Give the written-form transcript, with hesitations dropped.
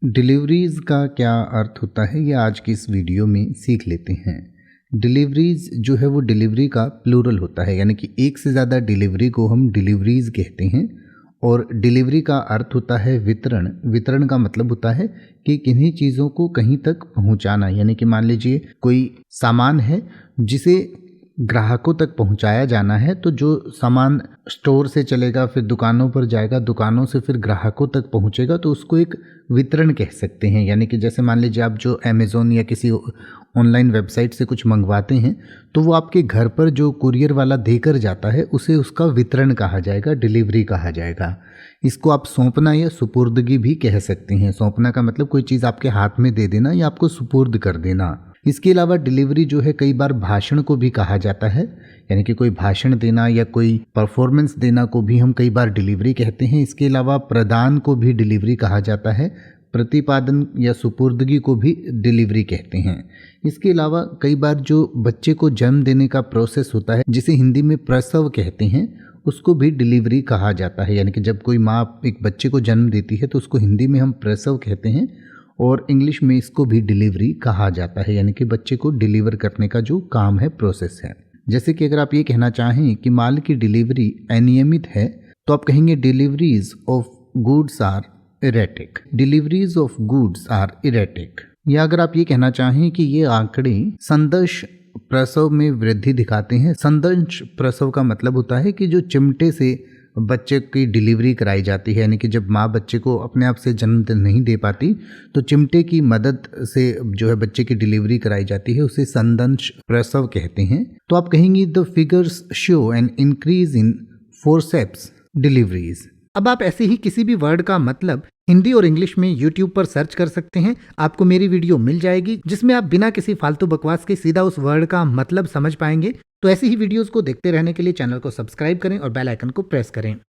Deliveries का क्या अर्थ होता है ये आज की इस वीडियो में सीख लेते हैं। डिलीवरीज़ जो है वो डिलीवरी का प्लूरल होता है, यानी कि एक से ज़्यादा डिलीवरी को हम डिलीवरीज़ कहते हैं। और डिलीवरी का अर्थ होता है वितरण। वितरण का मतलब होता है कि किन्हीं चीज़ों को कहीं तक पहुंचाना, यानी कि मान लीजिए कोई सामान है जिसे ग्राहकों तक पहुंचाया जाना है, तो जो सामान स्टोर से चलेगा फिर दुकानों पर जाएगा, दुकानों से फिर ग्राहकों तक पहुंचेगा, तो उसको एक वितरण कह सकते हैं। यानी कि जैसे मान लीजिए आप जो अमेज़ॉन या किसी ऑनलाइन वेबसाइट से कुछ मंगवाते हैं तो वो आपके घर पर जो कुरियर वाला देकर जाता है उसे उसका वितरण कहा जाएगा, डिलीवरी कहा जाएगा। इसको आप सौंपना या सुपुर्दगी भी कह सकते हैं। सौंपना का मतलब कोई चीज़ आपके हाथ में दे देना या आपको सुपुर्द कर देना। इसके अलावा डिलीवरी जो है कई बार भाषण को भी कहा जाता है, यानी कि कोई भाषण देना या कोई परफॉर्मेंस देना को भी हम कई बार डिलीवरी कहते हैं। इसके अलावा प्रदान को भी डिलीवरी कहा जाता है, प्रतिपादन या सुपुर्दगी को भी डिलीवरी कहते हैं। इसके अलावा कई बार जो बच्चे को जन्म देने का प्रोसेस होता है जिसे हिंदी में प्रसव कहते हैं, उसको भी डिलीवरी कहा जाता है। यानी कि जब कोई माँ एक बच्चे को जन्म देती है तो उसको हिंदी में हम प्रसव कहते हैं और इंग्लिश में इसको भी डिलीवरी कहा जाता है, यानी कि बच्चे को डिलीवर करने का जो काम है, प्रोसेस है। जैसे कि अगर आप ये कहना चाहें कि माल की डिलीवरी अनियमित है तो आप कहेंगे deliveries of goods are erratic. Deliveries of goods are erratic. या अगर आप ये कहना चाहें कि ये आंकड़े संदर्श प्रसव में वृद्धि दिखाते हैं। संदर्श प्रसव का मतलब होता है कि जो चिमटे से बच्चे की डिलीवरी कराई जाती है, यानी कि जब माँ बच्चे को अपने आप से जन्म नहीं दे पाती तो चिमटे की मदद से जो है बच्चे की डिलीवरी कराई जाती है, उसे संदर्श प्रसव कहते हैं। तो आप कहेंगे the figures show an increase in forceps deliveries. अब आप ऐसे ही किसी भी वर्ड का मतलब हिंदी और इंग्लिश में YouTube पर सर्च कर सकते हैं। आपको मेरी वीडियो मिल जाएगी जिसमें आप बिना किसी फालतू बकवास के सीधा उस वर्ड का मतलब समझ पाएंगे। तो ऐसी ही वीडियोस को देखते रहने के लिए चैनल को सब्सक्राइब करें और बेल आइकन को प्रेस करें।